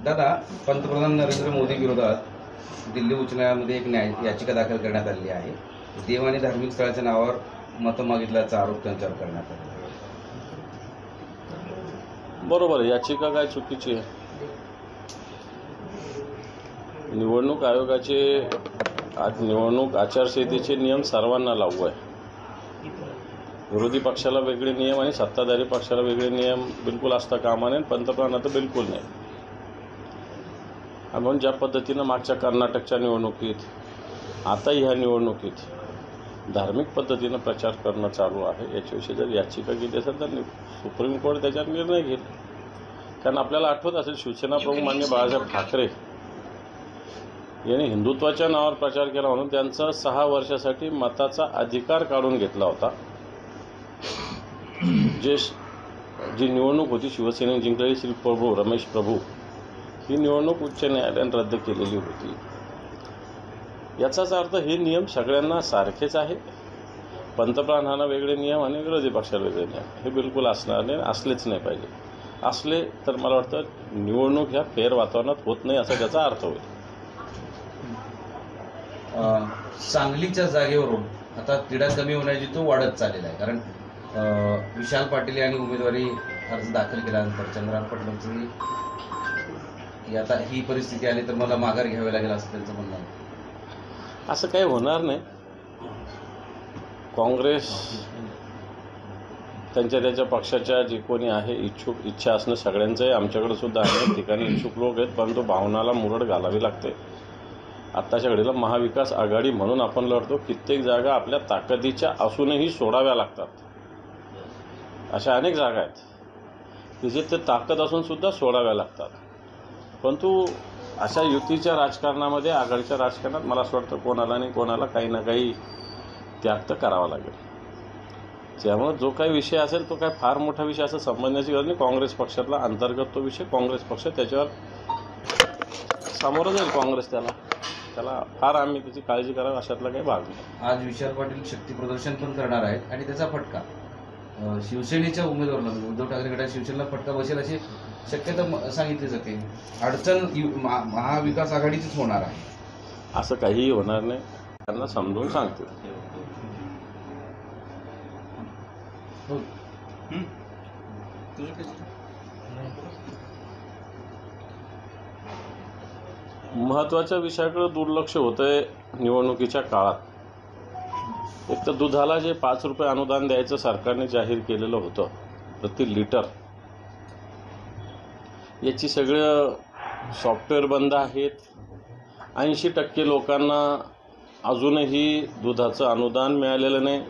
दादा, पंतप्रधान नरेंद्र मोदी विरोधात दिल्ली उच्च न्यायालयामध्ये एक याचिका दाखल करण्यात आलेली आहे. देव आणि धार्मिक स्थळाच्या नावावर मतं मागितल्याचा आरोप त्यांच्यावर करण्यात आला. बरोबर, याचिका काय चुकीची आहे. निवडणूक आयोगाचे आज निवडणूक आचारसंहितेचे नियम सर्वांना लागू आहे. विरोधी पक्षाला वेगळे नियम आणि सत्ताधारी पक्षाला वेगळे नियम बिलकुल असता कामा नये. पंतप्रधानांना तर बिलकुल नाही. म्हणून ज्या पद्धतीनं मागच्या कर्नाटकच्या निवडणुकीत आता ह्या निवडणुकीत धार्मिक पद्धतीनं प्रचार करणं चालू आहे, याच्याविषयी जर याचिका केली असेल तर सुप्रीम कोर्ट त्याच्यावर निर्णय घेईल. कारण आपल्याला आठवत असेल, शिवसेना प्रमुख माननीय बाळासाहेब ठाकरे यांनी हिंदुत्वाच्या नावावर प्रचार केला म्हणून त्यांचा 6 वर्षासाठी मताचा अधिकार काढून घेतला होता. जी निवडणूक होती शिवसेनेने जिंकलेली श्री प्रभू रमेश प्रभू, ही निवडणूक उच्च न्यायालयाने रद्द केलेली होती. याचाच अर्थ हे नियम सगळ्यांना सारखेच आहे. पंतप्रधानांना वेगळे नियम आणि विरोधी पक्षाला वेगळे नियम हे बिलकुल असणार नाही, असलेच नाही पाहिजे. असले तर मला वाटतं निवडणूक ह्या फेर वातावरणात होत नाही असा त्याचा अर्थ होईल. सांगलीच्या जागेवरून आता तिढा कमी होण्याची तो वाढत चाललेला आहे. कारण विशाल पाटील यांनी उमेदवारी अर्ज दाखल केल्यानंतर चंद्रकांत पाटलांची आता ही परिस्थिती आली तर मला माघार घ्यावी लागेल असं त्यांचं म्हणणं आहे. असं काही होणार नाही. काँग्रेस त्यांच्या पक्षाच्या जे कोणी आहे इच्छा असणं सगळ्यांचं आहे. आमच्याकडे सुद्धा अनेक ठिकाणी इच्छुक लोक आहेत, परंतु भावनाला मुरड घालावी लागते. आत्ताच्या घडीला महाविकास आघाडी म्हणून आपण लढतो. कित्येक जागा आपल्या ताकदीच्या असूनही सोडाव्या लागतात. अशा अनेक जागा आहेत की जे ते ताकद असून सुद्धा सोडाव्या लागतात. परंतु अशा युतीच्या राजकारणामध्ये, आघाडीच्या राजकारणात मला असं वाटतं कोणाला नाही कोणाला काही ना काही त्याग तर करावा लागेल. त्यामुळे जो काही विषय असेल तो काय फार मोठा विषय असं समजण्याची गरज नाही. काँग्रेस पक्षातला अंतर्गत तो विषय, काँग्रेस पक्ष त्याच्यावर सामोरं जाईल. काँग्रेस त्याला फार आम्ही त्याची काळजी करावी अशातला काही भाग नाही. आज विशाल पाटील शक्ती प्रदर्शन पण करणार आहेत आणि त्याचा फटका शिवसेनेच्या उमेदवाराला, उद्धव ठाकरे गटात शिवसेनेला फटका बसेल अशी शक्यता सांगितली जाते. अडचण महाविकास आघाडीचीच होणार आहे. असं काहीही होणार नाही. त्यांना समजून सांगते. महत्वाच्या विषयाकडे दुर्लक्ष होतंय निवडणुकीच्या काळात. एक तर दुधाला जे 5 रुपये अनुदान द्यायचं सरकारने जाहीर केलेलं होतं प्रति लिटर, याची सगळं सॉफ्टवेअर बंद आहेत. 80% लोकांना अजूनही दुधाचं अनुदान मिळालेलं नाही.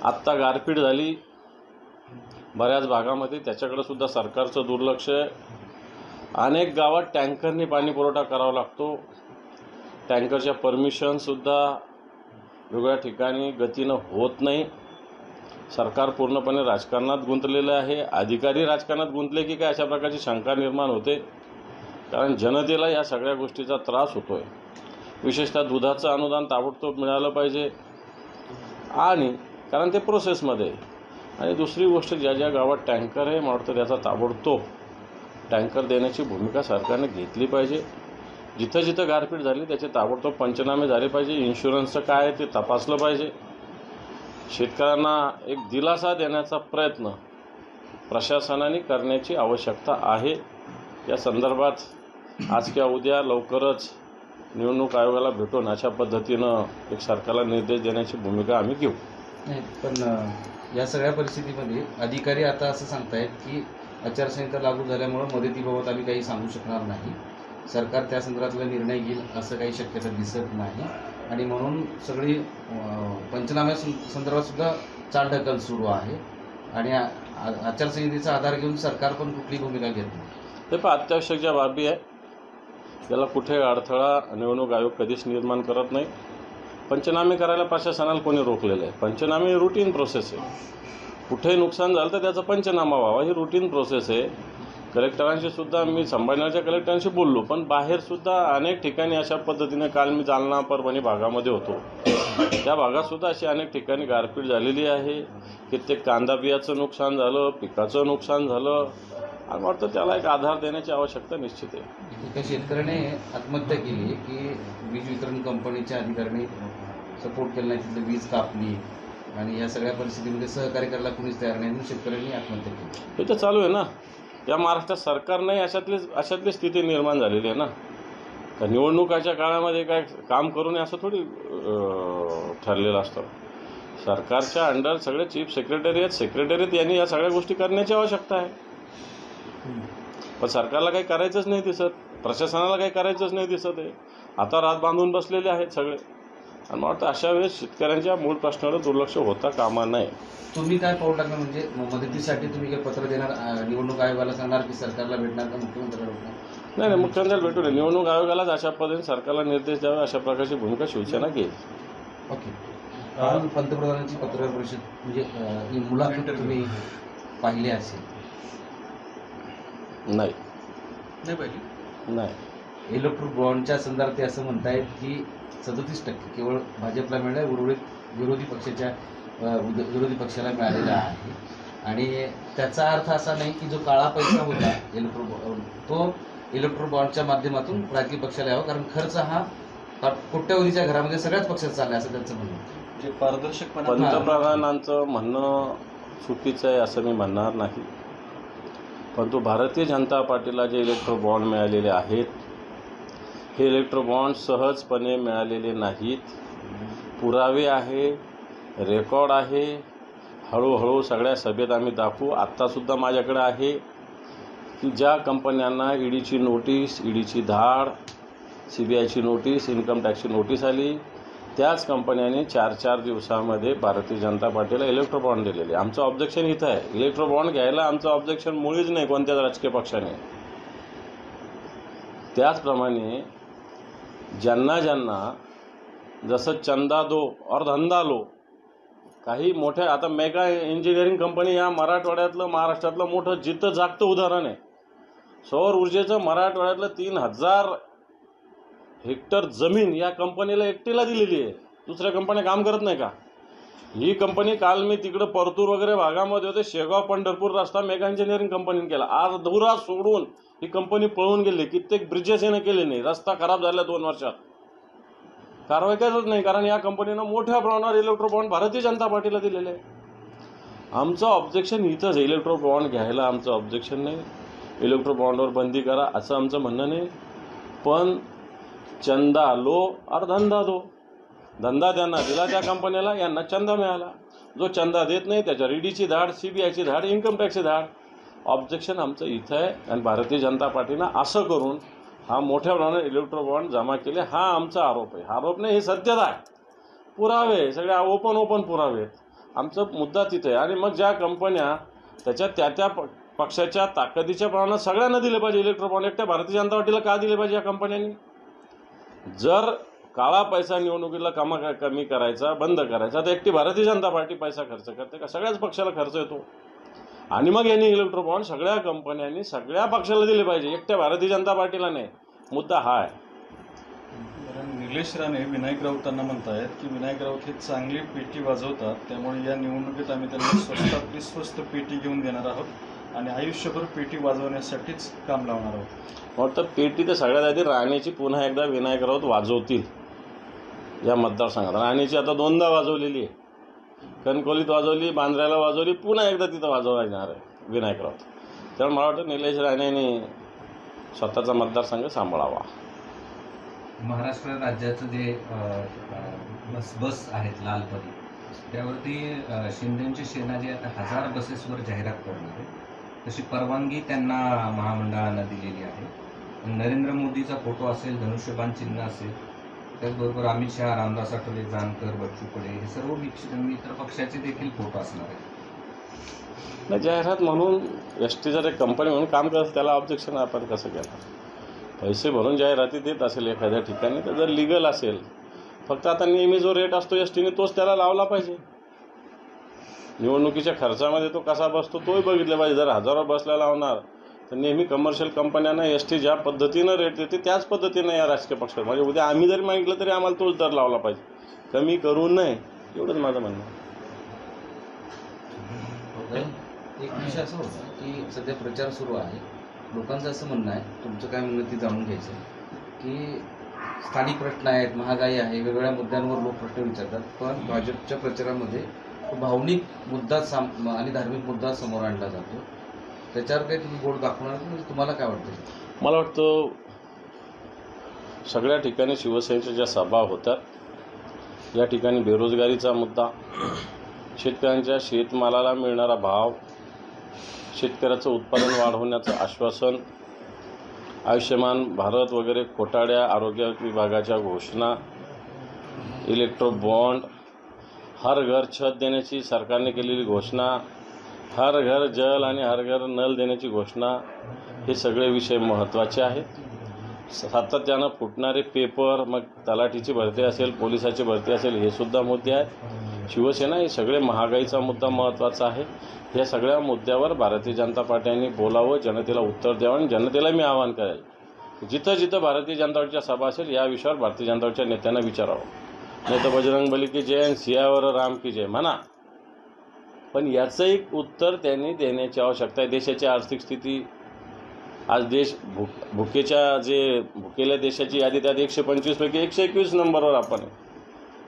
आत्ता गारपीट झाली बऱ्याच भागामध्ये, त्याच्याकडे सुद्धा सरकारचं दुर्लक्ष आहे. अनेक गावात टँकरने पाणी पुरवठा करावा लागतो. टँकरच्या परमिशनसुद्धा वेगळ्या ठिकाणी गतीनं होत नाही. सरकार पूर्णपणे राजकारणात गुंतलेलं आहे. अधिकारी राजकारणात गुंतले की काय अशा प्रकारची शंका निर्माण होते. कारण जनतेला या सगळ्या गोष्टीचा त्रास होतो आहे. विशेषतः दुधाचं अनुदान ताबडतोब मिळालं पाहिजे, आणि कारण ते प्रोसेसमध्ये आहे. आणि दुसरी गोष्ट, ज्या ज्या गावात टँकर आहे मला वाटतं त्याचा ताबडतोब टँकर देण्याची भूमिका सरकारने घेतली पाहिजे. जिथं जिथं गारपीट झाली त्याचे ताबडतोब पंचनामे झाले पाहिजे. इन्शुरन्सचं काय आहे ते तपासलं पाहिजे. शेतकऱ्यांना एक दिलासा देण्याचा प्रयत्न प्रशासनाने करण्याची आवश्यकता आहे. या संदर्भात आज किंवा उद्या लवकरच निवडणूक आयोगाला भेटून अशा पद्धतीनं एक सरकारला निर्देश देण्याची भूमिका आम्ही घेऊ. पण या सगळ्या परिस्थितीमध्ये अधिकारी आता असं सांगतायत की आचारसंहिता लागू झाल्यामुळे मदतीबाबत आम्ही काही सांगू शकणार नाही. सरकार त्या संदर्भातला निर्णय घेईल असं काही शक्यता दिसत नाही. आणि म्हणून सगळी पंचनाम्या संदर्भात सुद्धा चालढकल सुरू आहे. आणि आचारसंहितेचा आधार घेऊन सरकार पण कुठली भूमिका घेत नाही. ते पण अत्यावश्यक ज्या बाबी आहे त्याला कुठे अडथळा निवडणूक आयोग कधीच निर्माण करत नाही. पंचनामे करायला प्रशासनाला कोणी रोखलेलं आहे? पंचनामे रुटीन प्रोसेस आहे. कुठे नुकसान झालं तर त्याचा पंचनामा व्हावा, ही रुटीन प्रोसेस आहे. कलेक्टरांशी सुद्धा मी संभाजीनगरच्या कलेक्टरांशी बोललो, पण बाहेर सुद्धा अनेक ठिकाणी अशा पद्धतीने, काल मी जालना परभणी भागामध्ये होतो, त्या भागात सुद्धा अशी अनेक ठिकाणी गारपीट झालेली आहे. कित्येक कांदा बियाचं नुकसान झालं, पिकाचं नुकसान झालं. मला वाटतं त्याला एक आधार देण्याची आवश्यकता निश्चित आहे. एका शेतकऱ्याने आत्महत्या केली की वीज वितरण कंपनीच्या अधिकाऱ्यांनी सपोर्ट केला नाही, तिथली वीज कापली आणि या सगळ्या परिस्थितीमध्ये सहकार्य करायला कुणीच तयार नाही म्हणून शेतकऱ्यांनी आत्महत्या केली. हे तर चालू आहे ना. या महाराष्ट्रात सरकार नाही अशातली स्थिती निर्माण झालेली आहे ना. का निवडणुकाच्या काळामध्ये काय काम करू नये असं थोडी ठरलेलं असतं. सरकारच्या अंडर सगळे चीफ सेक्रेटरी यांनी या सगळ्या गोष्टी करण्याची आवश्यकता आहे. पण सरकारला काही करायचंच नाही दिसत, प्रशासनाला काही करायचंच नाही दिसत आहे. आता रात बांधून बसलेले आहेत सगळे. आणि मला वाटतं अशा वेळेस शेतकऱ्यांच्या मूळ प्रश्नावर दुर्लक्ष होता कामा नये. तुम्ही काय पाऊल टाकणार, म्हणजे मदतीसाठी तुम्ही काय पत्र देणार, निवडणूक आयोगाला सांगणार की सरकारला भेटणार का मुख्यमंत्र्याला भेटणार? नाही, मुख्यमंत्र्याला भेटू नये. निवडणूक आयोगालाच अशा पद्धतीने सरकारला निर्देश द्यावे अशा प्रकारची भूमिका शिवसेना घेईल. ओके. काल पंतप्रधानांची पत्रकार परिषद म्हणजे ही मुलाखत तुम्ही पाहिली असेल? नाही. इलेक्ट्रिक बॉन्डच्या संदर्भात ते असं म्हणतायत की 37% केवळ भाजपला मिळाले, उर्वरित विरोधी विरोधी पक्षाला मिळालेला आहे. आणि त्याचा अर्थ असा नाही की जो काळा पैसा होता तो इलेक्ट्रिक बॉन्डच्या माध्यमातून राजकीय पक्षाला यावा, कारण खर्च हा कोट्यवधीच्या घरामध्ये सगळ्याच पक्षात चालला असं त्यांचं म्हणणं. जे पारदर्शकपणा पंतप्रधानांचं म्हणणं चुकीचं आहे असं मी म्हणणार नाही. परंतु भारतीय जनता पार्टीला जे इलेक्ट्रो बॉन्ड मिळालेले आहेत, हे इलेक्ट्रो बॉन्ड सहजपणे मिळालेले नाहीत. पुरावे आहे, रेकॉर्ड आहे. हळूहळू सगळ्या सभेत आम्ही दाखवू. आत्तासुद्धा माझ्याकडे आहे की ज्या कंपन्यांना ईडीची नोटीस, ईडीची धाड, CBIची नोटीस, इन्कम टॅक्सची नोटीस आली, त्याच कंपन्यांनी 4-4 दिवसामध्ये भारतीय जनता पार्टीला इलेक्ट्रो बॉन्ड दिलेले. आमचं ऑब्जेक्शन इथं आहे. इलेक्ट्रो बॉन्ड घ्यायला आमचं ऑब्जेक्शन मुळीच नाही कोणत्याच राजकीय पक्षाने. त्याचप्रमाणे ज्यांना जसं चंदा दो और धंदा लो, काही मोठ्या आता मेगा इंजिनिअरिंग कंपनी या मराठवाड्यातलं महाराष्ट्रातलं मोठं जिथं जागतं उदाहरण आहे. सौर ऊर्जेचं मराठवाड्यातलं 3000 हेक्टर जमीन या कंपनीला एकटीला दिलेली आहे. दुसऱ्या कंपन्या काम करत नाही का? ही कंपनी, काल मी तिकडं परतूर वगैरे भागामध्ये होते, शेगाव पंढरपूर रस्ता मेगा इंजिनिअरिंग कंपनीने केला. आज धुरा सोडून ही कंपनी पळून गेली. कित्येक ब्रिजेस यानं केले नाही. रस्ता खराब झाला 2 वर्षात. कारवाई करत नाही, कारण या कंपनीनं मोठ्या प्रमाणावर इलेक्ट्रो बॉन्ड भारतीय जनता पार्टीला दिलेले आहे. आमचं ऑब्जेक्शन इथंच आहे. इलेक्ट्रो बॉन्ड घ्यायला आमचं ऑब्जेक्शन नाही. इलेक्ट्रो बॉन्डवर बंदी करा असं आमचं म्हणणं नाही. पण चंदा लो और धंदा दो. धंदा त्यांना दिला त्या कंपन्याला, यांना चंदा मिळाला. जो चंदा देत नाही त्याच्या ईडीची धाड, CBIची धाड, इन्कम टॅक्सची धाड. ऑब्जेक्शन आमचं इथं आहे. आणि भारतीय जनता पार्टीनं असं करून हा मोठ्या प्रमाणात इलेक्ट्रो बॉन्ड जमा केले, हा आमचा आरोप आहे. आरोप नाही, हे सत्यता आहे. पुरावे सगळे ओपन पुरावे आहेत. आमचा मुद्दा तिथे आहे. आणि मग ज्या कंपन्या त्याच्या त्या पक्षाच्या ताकदीच्या प्रमाणात सगळ्यांना दिले पाहिजे इलेक्ट्रो बॉन्ड, एकट्या भारतीय जनता पार्टीला का दिले पाहिजे या कंपन्यांनी? जर काळा पैसा निवडणुकीला कमी करायचा, बंद करायचा, तर एकटी भारतीय जनता पार्टी पैसा खर्च करते का? सगळ्याच पक्षाला खर्च येतो. आणि मग यांनी इलेक्ट्रो बॉन्ड सगळ्या कंपन्यांनी सगळ्या पक्षाला दिले पाहिजे, एकट्या भारतीय जनता पार्टीला नाही. मुद्दा हा आहे. निलेश राणे विनायक राऊतांना म्हणतायत की विनायक राऊत हे चांगली पेटी वाजवतात, त्यामुळे या निवडणुकीत आम्ही त्यांना स्वस्तातली स्वस्त पेटी घेऊन देणार आहोत आणि आयुष्यभर पेटी वाजवण्यासाठीच काम लावणार आहोत. वाटतं पेटी तर सगळ्यात आधी राणेची पुन्हा एकदा विनायक राऊत वाजवतील या मतदारसंघात. राणेची आता 2दा वाजवलेली आहे. कणकवलीत वाजवली, बांद्र्याला वाजवली, पुन्हा एकदा तिथं वाजवणार आहे विनायक राऊत. त्यामुळे मला वाटतं निलेश राणेंनी स्वतःचा मतदारसंघ सांभाळावा. महाराष्ट्र राज्याचं जे बस आहेत लालपरी, त्यावरती शिंदेची सेना जी आता 1000 बसेसवर जाहिरात करणार आहे, तशी परवानगी त्यांना महामंडळानं दिलेली आहे. नरेंद्र मोदीचा फोटो असेल, धनुष्यबाण चिन्ह असेल, त्याचबरोबर अमित शहा, रामदास आठवले, जानकर, बच्चू कडे हे सर्व मित्र पक्षाचे देखील फोटो असणार आहेत. जाहिरात म्हणून ST जर एक कंपनी म्हणून काम करत त्याला ऑब्जेक्शन आपण कसं केलं? पैसे भरून जाहिराती देत असेल एखाद्या ठिकाणी तर जर लिगल असेल, फक्त आता नेहमी जो रेट असतो STने तोच त्याला लावला पाहिजे. निवडणुकीच्या खर्चामध्ये तो कसा बसतो तोही बघितलं पाहिजे. जर हजारो बसला लावणार तर नेहमी कमर्शियल कंपन्यांना ST ज्या पद्धतीनं रेट देते त्याच पद्धतीनं या राजकीय पक्षात, म्हणजे उद्या आम्ही जरी मागितलं तरी आम्हाला तोच दर लावला पाहिजे, कमी करू नये, एवढंच माझं म्हणणं. एक विषय असं होता की सध्या प्रचार सुरू आहे, लोकांचं असं म्हणणं आहे, तुमचं काय म्हणणं ते जाणून घ्यायचं आहे की स्थानिक प्रश्न आहेत, महागाई आहे, वेगवेगळ्या मुद्द्यांवर लोक प्रश्न विचारतात, पण भाजपच्या प्रचारामध्ये तो भावनिक मुद्दा आणि धार्मिक मुद्दा समोर आणला जातो. त्याच्यावर काही तुम्ही बोट दाखवणार म्हणजे तुम्हाला काय वाटतं? मला वाटतं सगळ्या ठिकाणी शिवसेनेच्या ज्या सभा होतात, या ठिकाणी बेरोजगारीचा मुद्दा, शेतकऱ्यांच्या शेतमालाला मिळणारा भाव, शेतकऱ्याचं उत्पादन वाढवण्याचं आश्वासन, आयुष्यमान भारत वगैरे खोटाड्या, आरोग्य विभागाच्या घोषणा, इलेक्ट्रो बॉन्ड, हर घर छत देण्याची सरकारने केलेली घोषणा, हर घर जल आणि हर घर नल देण्याची घोषणा, हे सगळे विषय महत्त्वाचे आहेत. सातत्यानं फुटणारे पेपर, मग तलाठीची भरती असेल, पोलिसाची भरती असेल, हे सुद्धा मुद्दे आहेत. शिवसेना हे सगळे महागाईचा मुद्दा महत्त्वाचा आहे. या सगळ्या मुद्द्यावर भारतीय जनता पार्टीने बोलावं, जनतेला उत्तर द्यावं आणि जनतेला मी आवाहन करेल, जिथं जिथं भारतीय जनता पार्टीच्या सभा असेल या विषयावर भारतीय जनता पार्टीच्या नेत्यांना विचारावं. नाही तर बजरंग बली की जय आणि सियावर राम की जय म्हणा, पण याचं एक उत्तर त्यांनी देण्याची आवश्यकता आहे. देशाची आर्थिक स्थिती, आज देश भुकेल्या देशाची यादी, त्यात 125 पैकी 121 नंबरवर आपण आहे.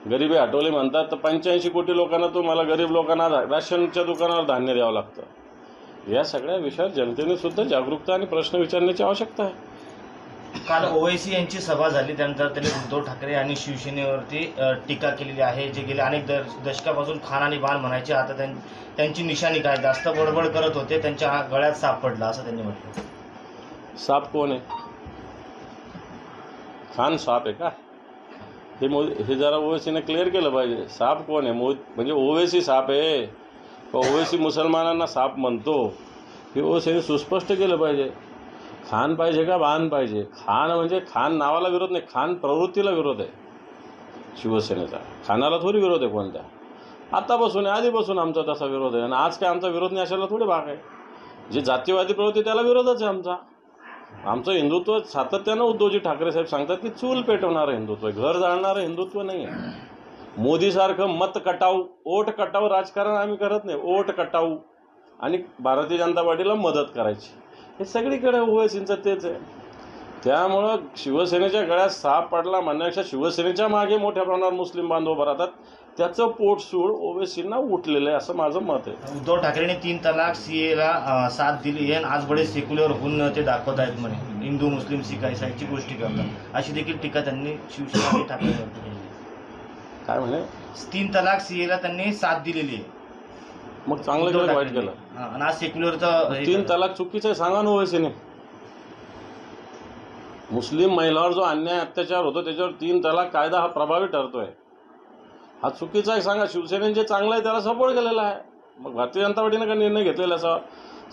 गरिबी हटवली म्हणतात तर 85 कोटी लोकांना तुम्हाला गरीब लोकांना राशनच्या दुकानावर धान्य द्यावं लागतं. या सगळ्या विषयावर जनतेने सुद्धा जागरूकता आणि प्रश्न विचारण्याची आवश्यकता आहे. काल ओवैसी यांची सभा झाली, त्यानंतर त्यांनी उद्धव ठाकरे आणि शिवसेनेवरती टीका केलेली आहे. जे गेले अनेक दशकापासून खान आणि बाण म्हणायचे, आता त्यांची निशाणी काय, जास्त बडबड करत होते, त्यांच्या गळ्यात साप पडला असं त्यांनी म्हटलं. साप कोण आहे? खान साप आहे का? हे जरा ओवैसीने क्लिअर केलं पाहिजे. साप कोण आहे? म्हणजे ओवैसी साप आहे का ओवैसी मुसलमानांना साप म्हणतो? हे ओवैसीने सुस्पष्ट केलं पाहिजे. खान पाहिजे का बाण पाहिजे? खान म्हणजे खान नावाला विरोध नाही, खान प्रवृत्तीला विरोध आहे शिवसेनेचा. खानाला थोडी विरोध आहे कोणत्या. आतापासून आहे, आधीपासून आमचा तसा विरोध आहे. आणि आज काय आमचा विरोध नाही अशाला थोडी भाग आहे. जे जातीवादी प्रवृत्ती त्याला विरोधच आहे आमचा. आमचं हिंदुत्व सातत्यानं उद्धवजी ठाकरे साहेब सांगतात की चूल पेटवणारं हिंदुत्व आहे, घर जाळणारं हिंदुत्व नाही आहे. मोदीसारखं मत कटाऊ, ओट कटाऊ राजकारण आम्ही करत नाही. ओट कटाऊ आणि भारतीय जनता पार्टीला मदत करायची, हे सगळीकडे ओवैसींचं तेच आहे. त्यामुळं शिवसेनेच्या गळ्यात साप पडला म्हणण्यापेक्षा शिवसेनेच्या मागे मोठ्या प्रमाणावर मुस्लिम बांधव उभं राहतात, त्याचं पोटसूळ ओवैसींना उठलेलं आहे असं माझं मत आहे. उद्धव ठाकरेंनी 3 तलाक सीएला साथ दिली आहे, आज बडे सेक्युलर होऊन ते दाखवत आहेत म्हणे, हिंदू मुस्लिम सिख ईसाईची गोष्टी करतात, अशी देखील टीका त्यांनी शिवसेना ठाकरेंवरती केली. काय म्हणे? 3 तलाक सीएला त्यांनी साथ दिलेली आहे. मग चांगलं केलं, वाईट केलं? आणि आज सेक्युलरचं 3 तलाक चुकीचं आहे सांगा ना ओवैसीने. मुस्लिम महिलावर जो अन्याय अत्याचार होतो त्याच्यावर 3 तलाक कायदा हा प्रभावी ठरतोय, हा चुकीचा आहे सांगा. शिवसेनेने जे चांगलं आहे त्याला सपोर्ट केलेला आहे. मग भारतीय जनता पार्टीने काय निर्णय घेतलेला असा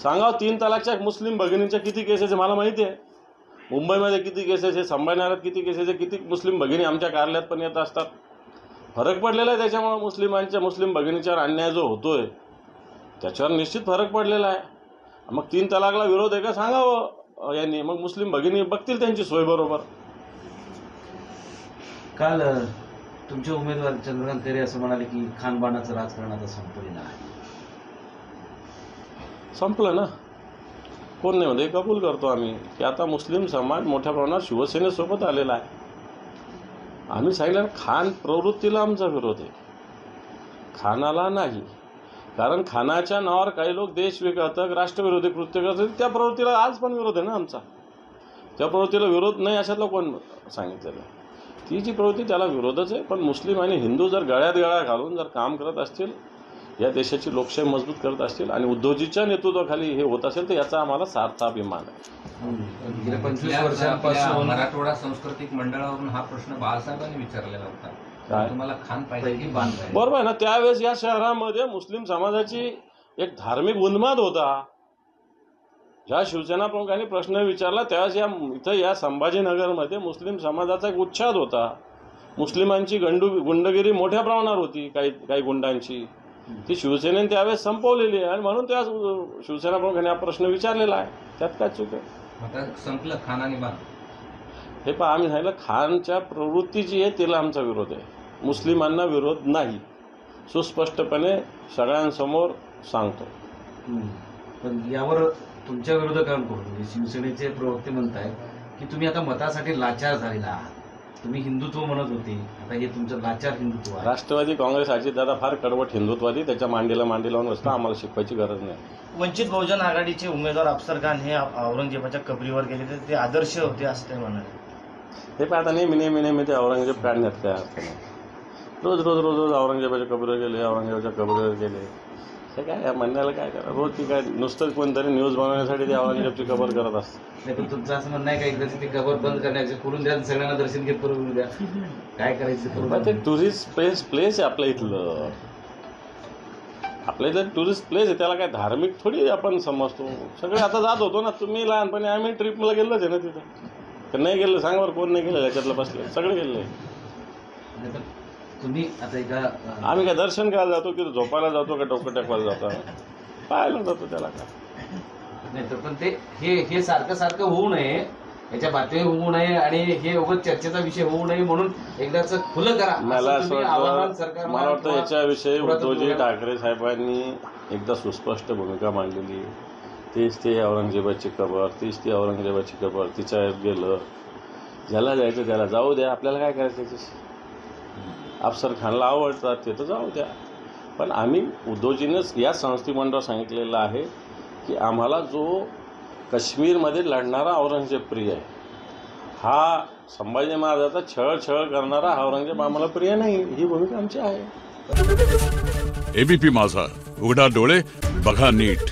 सांगा. 3 तलाकच्या मुस्लिम भगिनींच्या किती केसेस आहे मला माहिती आहे. मुंबईमध्ये किती केसेस आहे, संभाजीनगरात किती केसेस आहे, किती मुस्लिम भगिनी आमच्या कार्यालयात पण येत असतात. फरक पडलेला आहे त्याच्यामुळे. मुस्लिम भगिनीच्यावर अन्याय जो होतोय त्याच्यावर निश्चित फरक पडलेला आहे. मग 3 तलाकला विरोध आहे का सांगावं यांनी, मग मुस्लिम भगिनी बघतील त्यांची सोय बरोबर. काल तुमचे उमेदवार चंद्रकांत खैरे असं म्हणाले की खानबाणाचं राजकारण आता संपलेलं आहे. संपलं ना, कोण नाही म्हणते, कबूल करतो आम्ही की आता मुस्लिम समाज मोठ्या प्रमाणात शिवसेनेसोबत आलेला आहे. आम्ही सांगितलं खान प्रवृत्तीला आमचा विरोध आहे, खानाला नाही. कारण खानाच्या नावावर काही लोक देशविघातक राष्ट्रविरोधी कृत्य करतात, त्या प्रवृत्तीला आज पण विरोध आहे ना आमचा. त्या प्रवृत्तीला विरोध नाही अशातला कोण सांगितलेलं? ती जी प्रवृत्ती त्याला विरोधच आहे. पण मुस्लिम आणि हिंदू जर गळ्यात गळा घालून जर काम करत असतील, या देशाची लोकशाही मजबूत करत असतील आणि उद्धवजीच्या नेतृत्वाखाली हे होत असेल तर याचा आम्हाला सार्थ अभिमान आहे. गेल्या 25 वर्षांपासून मराठवाडा सांस्कृतिक मंडळावरून हा प्रश्न बाळासाहेबांनी विचारलेला होता, काय तुम्हाला खान पाहिजे की बाण पाहिजे? बरोबर आहे ना. त्यावेळेस या शहरामध्ये मुस्लिम समाजाची एक धार्मिक उन्माद होता. ज्या शिवसेना प्रमुखांनी प्रश्न विचारला त्यावेळेस या संभाजीनगरमध्ये मुस्लिम समाजाचा एक उच्छाद होता. मुस्लिमांची गुंडगिरी मोठ्या प्रमाणावर होती, काही गुंडांची. ती शिवसेनेने त्यावेळेस संपवलेली आहे आणि म्हणून त्या शिवसेना प्रमुखांनी हा प्रश्न विचारलेला आहे. त्यात काय चूक आहे? आता संपलं खान आणि बाण. हे पहा, आम्ही सांगितलं खानच्या प्रवृत्ती जी आहे तिला आमचा विरोध आहे, मुस्लिमांना विरोध नाही. सुस्पष्टपणे सगळ्यांसमोर सांगतो. पण यावर तुमच्या विरोधकांकडून म्हणजे शिवसेनेचे प्रवक्ते म्हणताय की तुम्ही आता मतासाठी लाचार झालेला आहात. तुम्ही हिंदुत्व म्हणत होते, आता हे तुमचं लाचार हिंदुत्व आहे. राष्ट्रवादी काँग्रेस अजितदादा फार कडवट हिंदुत्वादी, त्याच्या मांडीला लावून असतं, आम्हाला शिकवायची गरज नाही. वंचित बहुजन आघाडीचे उमेदवार अफसर खान हे औरंगजेबाच्या कबरीवर गेले तर ते आदर्श होते असं ते म्हणाले. हे पण आता नेहमी ते औरंगजेब काढण्यात काय अर्थ नाही. रोज औरंगजेबाच्या कबरीवर गेले, औरंगजेबाच्या कबरीवर गेले. हे काय या म्हणण्याला काय करा, रोज ती काय नुसतं कोणतरी न्यूज बनवण्यासाठी ते औरंगजेबची कबर करत असतं. नाही पण तुमचं असं म्हणणं आहे का एकदाची ती कबर बंद करण्याचे, खोलून द्या, सगळ्यांना दर्शन घेत करून द्या, काय करायचं पण ते टुरिस्ट प्लेस आहे आपल्या इथलं. आपल्या इथलं टुरिस्ट प्लेस आहे, त्याला काय धार्मिक थोडी आपण समजतो. सगळे आता जात होतो ना, तुम्ही लहानपणी आम्ही ट्रिपला गेलोच आहे ना तिथं. तर नाही गेलं सांग बरं, कोण नाही गेलं याच्यातलं बसले, सगळे गेले. तुम्ही आता एका आम्ही काय दर्शन करायला जातो की झोपायला जातो का डोकं टेकवायला जातो, पाहायला जातो, त्याला काय नाही तर पण ते हे सारखं होऊ नये, याच्या बातम्या होऊ नये आणि हे उगाच चर्चेचा विषय होऊ नये म्हणून एकदाच खुलं करा. मला असं वाटतं, मला वाटतं याच्याविषयी उद्धवजी ठाकरे साहेबांनी एकदा सुस्पष्ट भूमिका मांडलेली. तीच ती औरंगजेबाची कबर, तिच्या गेलं. ज्याला जायचं त्याला जाऊ द्या, आपल्याला काय करायचं त्याच्याशी. अफसर खानला आवडतात ते तर जाऊ द्या. पण आम्ही उद्धवजीनंच या संस्थीमंडळावर सांगितलेलं आहे की आम्हाला जो काश्मीरमध्ये लढणारा औरंगजेब प्रिय आहे, हा संभाजी महाराजाचा छळ करणारा औरंगजेब आम्हाला प्रिय नाही, ही भूमिका आमची आहे. एबीपी माझा, उघडा डोळे बघा नीट.